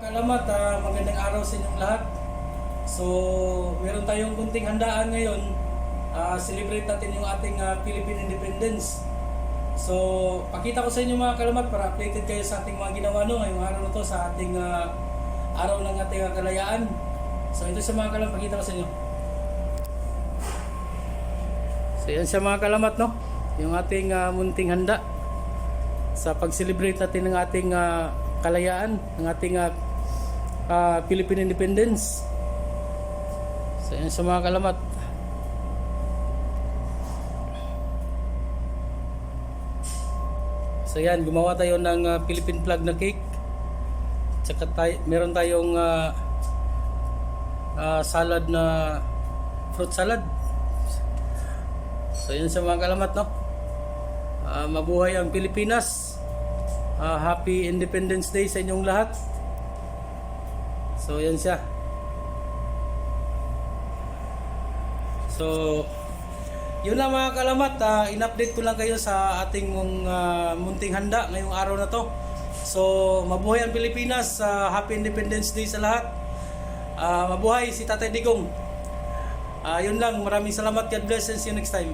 Kalamat, magandang araw sa inyong lahat. So, meron tayong kunting handaan ngayon. Celebrate natin yung ating Philippine Independence. So, pakita ko sa inyo mga kalamat para updated kayo sa ating mga ginawa ngayong araw na to sa ating araw ng ating kalayaan. So, ito sa mga kalamat, pakita ko sa inyo. So, yan sa mga kalamat, no? Yung ating munting handa sa pag-celebrate natin ng ating kalayaan, ng ating Philippine Independence. So, yan sa mga kalamat. So, yan, gumawa tayo ng Philippine flag na cake. Tsaka meron tayong salad na fruit salad. So, yan sa mga kalamat, no? Mabuhay ang Pilipinas. Happy Independence Day sa inyong lahat. So, yan siya. So, yun lang mga kalamat. In-update ko lang kayo sa ating munting handa ngayong araw na to. So, mabuhay ang Pilipinas. Happy Independence Day sa lahat. Mabuhay si Tatay Digong. Yun lang. Maraming salamat. God bless and see you next time.